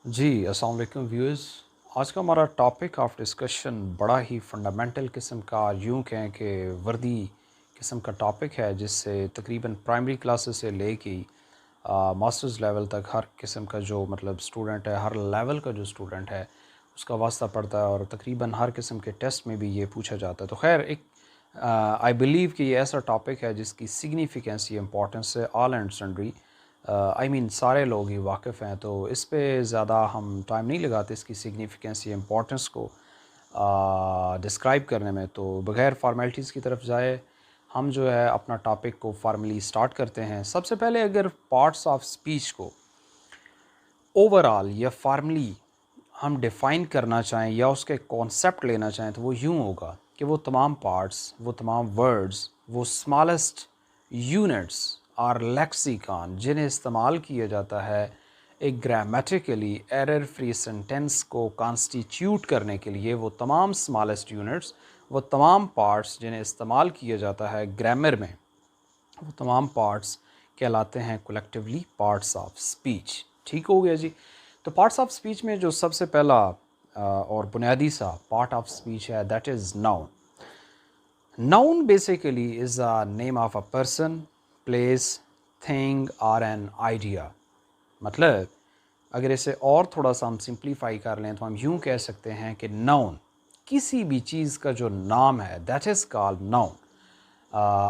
जी, अस्सलाम वालेकुम व्यूअर्स। आज का हमारा टॉपिक ऑफ डिस्कशन बड़ा ही फंडामेंटल किस्म का, यूँ कहें कि वर्दी किस्म का टॉपिक है, जिससे तकरीबन प्राइमरी क्लासेस से लेके मास्टर्स लेवल तक हर किस्म का जो मतलब स्टूडेंट है, हर लेवल का जो स्टूडेंट है, उसका वास्ता पड़ता है और तकरीबन हर किस्म के टेस्ट में भी ये पूछा जाता है। तो खैर एक आई बिलीव कि ये ऐसा टॉपिक है जिसकी सिग्निफिकेंस, ये इंपॉर्टेंस है all and sundry, I mean सारे लोग ही वाकिफ़ हैं। तो इस पे ज़्यादा हम टाइम नहीं लगाते इसकी सिग्निफिकेंस या इम्पोर्टेंस को डिस्क्राइब करने में। तो बग़ैर फॉर्मेलिटीज़ की तरफ जाए, हम जो है अपना टॉपिक को फार्मली स्टार्ट करते हैं। सबसे पहले अगर पार्ट्स ऑफ स्पीच को ओवरऑल या फार्मली हम डिफ़ाइन करना चाहें या उसके कॉन्सेप्ट लेना चाहें, तो वो यूँ होगा कि वो तमाम पार्ट्स, वो तमाम वर्ड्स, वो स्मॉलेस्ट यूनिट्स और लेक्सिकॉन जिन्हें इस्तेमाल किया जाता है एक ग्रामेटिकली एरर फ्री सेंटेंस को कॉन्स्टिट्यूट करने के लिए, वो तमाम स्मॉलेस्ट यूनिट्स, वो तमाम पार्ट्स जिन्हें इस्तेमाल किया जाता है ग्रामर में, वो तमाम पार्ट्स कहलाते हैं कलेक्टिवली पार्ट्स ऑफ स्पीच। ठीक हो गया जी। तो पार्ट्स ऑफ स्पीच में जो सबसे पहला और बुनियादी सा पार्ट ऑफ स्पीच है, that is noun. Noun basically is a name of a person, place, thing और एन आइडिया। मतलब अगर इसे और थोड़ा सा हम सिंप्लीफाई कर लें तो हम यूँ कह सकते हैं कि नाउन किसी भी चीज़ का जो नाम है, दैट इज़ कॉल्ड नाउन।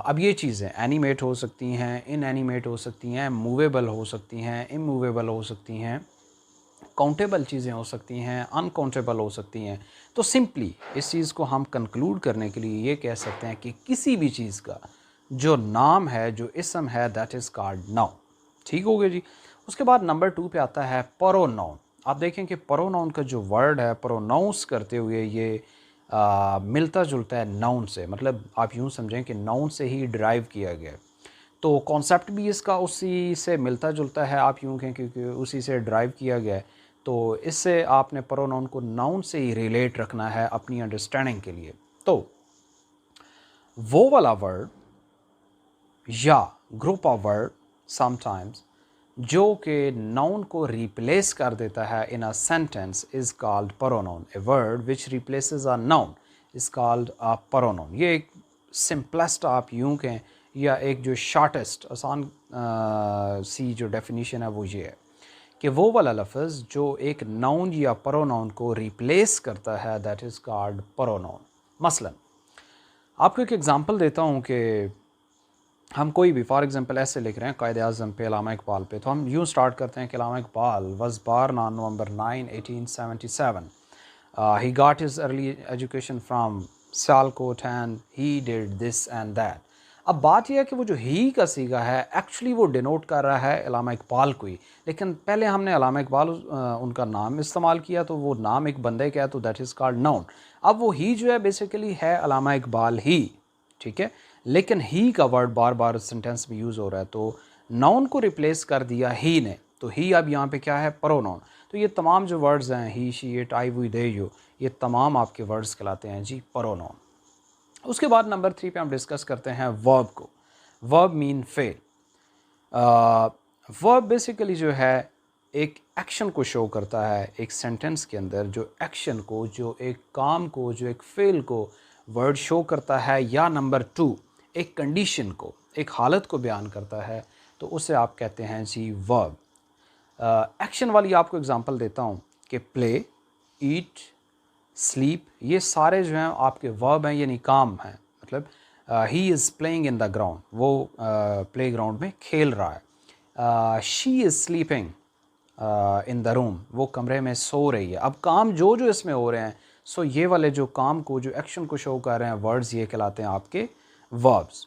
अब ये चीज़ें एनिमेट हो सकती हैं, इनएनिमेट हो सकती हैं, मूवेबल हो सकती हैं, इमूवेबल हो सकती हैं, काउंटेबल चीज़ें हो सकती हैं, अनकाउंटेबल हो सकती हैं। तो सिंपली इस चीज़ को हम कंक्लूड करने के लिए ये कह सकते हैं कि किसी भी चीज़ का जो नाम है, जो इसम है, दैट इज़ कॉल्ड नाउन। ठीक हो गया जी। उसके बाद नंबर 2 पे आता है प्रोनाउन। आप देखें कि प्रोनाउन का जो वर्ड है, प्रोनाउंस करते हुए ये मिलता जुलता है नाउन से। मतलब आप यूँ समझें कि नाउन से ही डिराइव किया गया है। तो कॉन्सेप्ट भी इसका उसी से मिलता जुलता है, आप यूँ कहें, क्योंकि उसी से ड्राइव किया गया है। तो इससे आपने प्रोनाउन को नाउन से ही रिलेट रखना है अपनी अंडरस्टैंडिंग के लिए। तो वो वाला वर्ड या ग्रुप ऑफ वर्ड समटाइम्स जो कि नाउन को रिप्लेस कर देता है in a sentence is called pronoun. A word which replaces a noun is called a pronoun. ये एक सिंपलेस्ट आप यूँ कहें या एक जो शॉर्टेस्ट आसान सी जो डेफिनेशन है वो ये है कि वो वाला लफ्ज़ जो एक नाउन या प्रोनाउन को रिप्लेस करता है, दैट इज़ कॉल्ड प्रोनाउन। मसलन आपको एक एग्ज़ाम्पल देता हूँ कि हम कोई भी फॉर एग्ज़ाम्पल ऐसे लिख रहे हैं कायदे आज़म पे, अल्लामा इकबाल पे, तो हम यूँ स्टार्ट करते हैं कि Allama Iqbal was born on November 9, 1877. He got his early education from Sialkot and he did this and that. अब बात यह है कि वो जो ही का सीगा है, एक्चुअली वो डिनोट कर रहा है अल्लामा इकबाल को ही, लेकिन पहले हमने अल्लामा इकबाल उनका नाम इस्तेमाल किया, तो वो नाम एक बंदे का है, तो दैट इज़ कॉल्ड नाउन। अब वो ही जो है बेसिकली है अल्लामा इकबाल ही, ठीक है, लेकिन ही का वर्ड बार बार सेंटेंस में यूज़ हो रहा है, तो नाउन को रिप्लेस कर दिया ही ने, तो ही अब यहाँ पे क्या है, प्रोनाउन। तो ये तमाम जो वर्ड्स हैं, he, she, it, I, we, they, you, ये तमाम आपके वर्ड्स कहलाते हैं जी प्रोनाउन। उसके बाद नंबर 3 पे हम डिस्कस करते हैं वर्ब को। Verb mean fail. Verb basically जो है एक एक्शन को शो करता है एक सेंटेंस के अंदर, जो एक्शन को, जो एक काम को, जो एक फेल को वर्ड शो करता है, या नंबर 2 एक कंडीशन को, एक हालत को बयान करता है, तो उसे आप कहते हैं जी वर्ब। एक्शन वाली आपको एग्जांपल देता हूँ कि प्ले, ईट, स्लीप, ये सारे जो हैं आपके वर्ब हैं, यानी काम हैं। मतलब he is playing in the ground, वो प्ले ग्राउंड में खेल रहा है। She is sleeping in the room, वो कमरे में सो रही है। अब काम जो जो इसमें हो रहे हैं, सो ये वाले जो काम को, जो एक्शन को शो कर रहे हैं वर्ड्स, ये कहलाते हैं आपके वर्ब्स।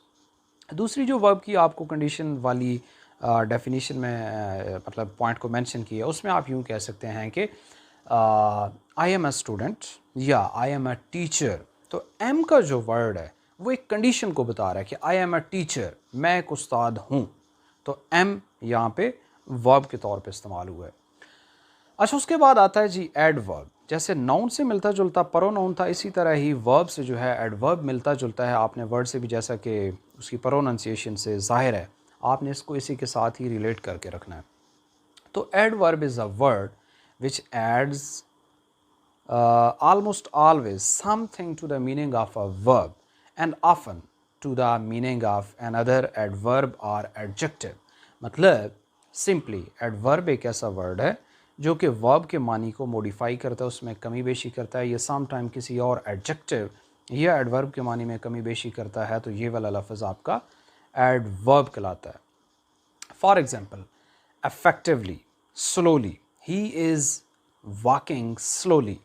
दूसरी जो वर्ब की आपको कंडीशन वाली डेफिनेशन में मतलब पॉइंट को मेंशन किया, उसमें आप यूँ कह सकते हैं कि आई एम अ स्टूडेंट या आई एम अ टीचर। तो एम का जो वर्ड है वो एक कंडीशन को बता रहा है कि आई एम अ टीचर, मैं एक उस्ताद हूँ। तो एम यहाँ पे वर्ब के तौर पे इस्तेमाल हुआ है। अच्छा, उसके बाद आता है जी एडवर्ब। जैसे नाउन से मिलता जुलता प्रोनाउन था, इसी तरह ही वर्ब से जो है एडवर्ब मिलता जुलता है। आपने वर्ड से भी, जैसा कि उसकी प्रोनाउंसिएशन से ज़ाहिर है, आपने इसको इसी के साथ ही रिलेट करके रखना है। तो adverb is a word which adds almost always something to the meaning of a verb and often to the meaning of another adverb or adjective. मतलब सिंपली एडवर्ब एक ऐसा वर्ड है जो कि वर्ब के मानी को मॉडिफाई करता है, उसमें कमी बेशी करता है, या सम टाइम किसी और एडजेक्टिव या एडवर्ब के मानी में कमी बेशी करता है, तो ये वाला लफ्ज़ आपका एडवर्ब कहलाता है. For example, effectively, slowly, he is walking slowly.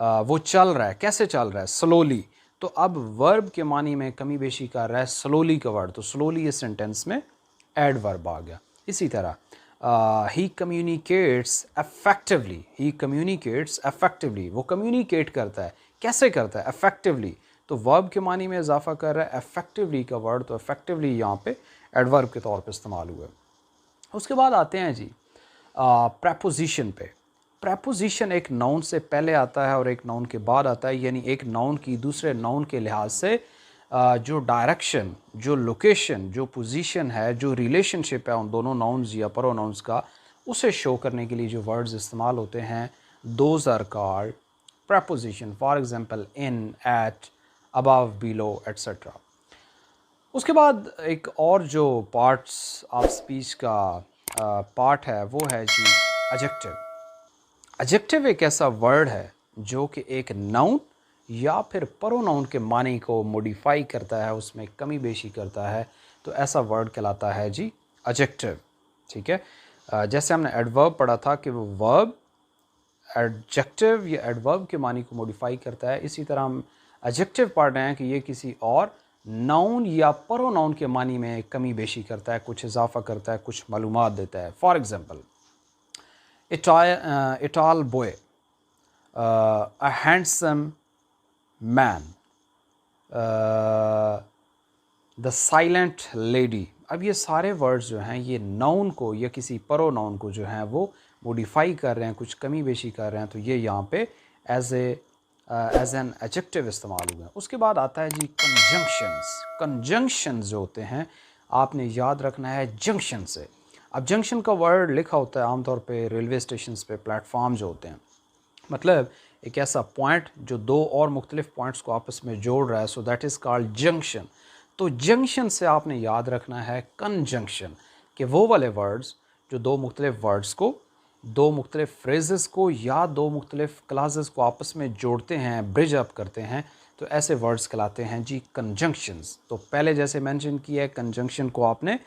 वो चल रहा है, कैसे चल रहा है? slowly. तो अब वर्ब के मानी में कमी बेशी कर रहा है slowly का वर्ड, तो slowly इस सेंटेंस में एडवर्ब आ गया. इसी तरह he communicates effectively. he communicates effectively. वो कम्युनिकेट करता है, कैसे करता है? effectively. तो वर्ब के मानी में इजाफा कर रहा है effectively का वर्ड, तो effectively यहाँ पे एडवर्ब के तौर पे इस्तेमाल हुआ. उसके बाद आते हैं जी प्रेपोजिशन पे. प्रेपोजिशन एक नाउन से पहले आता है और एक नाउन के बाद आता है, यानी एक नाउन की दूसरे नाउन के लिहाज से जो डायरेक्शन, जो लोकेशन, जो पोजीशन है, जो रिलेशनशिप है उन दोनों नाउन्स या प्रोनाउंस का, उसे शो करने के लिए जो वर्ड्स इस्तेमाल होते हैं, those are called preposition. For example, in, at, above, below, etcetera. उसके बाद एक और जो पार्ट्स ऑफ स्पीच का पार्ट है वो है जी एडजेक्टिव. एडजेक्टिव एक ऐसा वर्ड है जो कि एक नाउन या फिर प्रोनाउन के मानी को मॉडिफाई करता है, उसमें कमी बेशी करता है, तो ऐसा वर्ड कहलाता है जी एडजेक्टिव. ठीक है, जैसे हमने एडवर्ब पढ़ा था कि वो वर्ब एडजेक्टिव या एडवर्ब के मानी को मॉडिफाई करता है, इसी तरह हम एडजेक्टिव पढ़ रहे हैं कि ये किसी और नाउन या प्रोनाउन के मानी में कमी बेशी करता है, कुछ इजाफा करता है, कुछ मालूमात देता है. For example, a tall boy, a handsome man, the silent lady. अब ये सारे वर्ड्स जो हैं ये नाउन को या किसी प्रोनाउन को जो हैं वो मॉडिफाई कर रहे हैं, कुछ कमी बेशी कर रहे हैं, तो ये यहाँ पे एज एन एडजेक्टिव इस्तेमाल हुए. उसके बाद आता है जी कंजंक्शंस. कंजंक्शंस जो होते हैं आपने याद रखना है जंक्शन से. अब जंक्शन का वर्ड लिखा होता है आमतौर पे रेलवे स्टेशंस पे, प्लेटफॉर्म जो होते हैं, मतलब एक ऐसा पॉइंट जो दो और मुख्तलिफ पॉइंट्स को आपस में जोड़ रहा है, so that is called junction. तो जंक्शन से आपने याद रखना है कंजंक्शन, कि वो वाले वर्ड्स जो दो मुख्तलिफ वर्ड्स को, दो मुख्तलिफ फ्रेजेस को या दो मुख्तलिफ क्लासेस को आपस में जोड़ते हैं, ब्रिज अप करते हैं, तो ऐसे वर्ड्स कहलाते हैं जी कंजंक्शंस. तो पहले जैसे मेंशन किया है, कंजंक्शन को आपने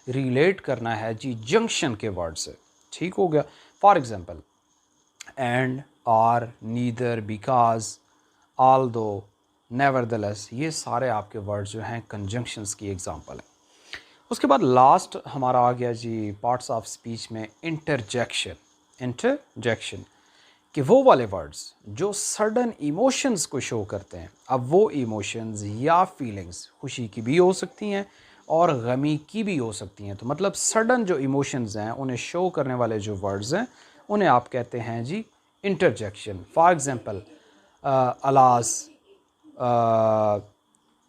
रिलेट करना है जी जंक्शन के वर्ड से. ठीक हो गया. For example, and, or, neither, because, although, nevertheless, ये सारे आपके वर्ड्स जो हैं कंजंक्शंस की एग्जांपल है. उसके बाद लास्ट हमारा आ गया जी पार्ट्स ऑफ स्पीच में इंटरजेक्शन. इंटरजेक्शन कि वो वाले वर्ड्स जो सडन इमोशंस को शो करते हैं. अब वो इमोशंस या फीलिंग्स खुशी की भी हो सकती हैं और गमी की भी हो सकती हैं, तो मतलब सडन जो इमोशंस हैं उन्हें शो करने वाले जो वर्ड्स हैं उन्हें आप कहते हैं जी interjection. For example, alas,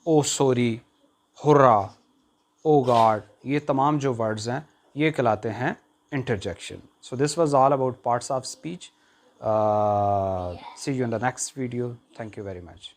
oh sorry, hurrah, oh God, ये तमाम जो वर्ड्स हैं ये कहलाते हैं interjection. So this was all about parts of speech. See you in the next video. Thank you very much.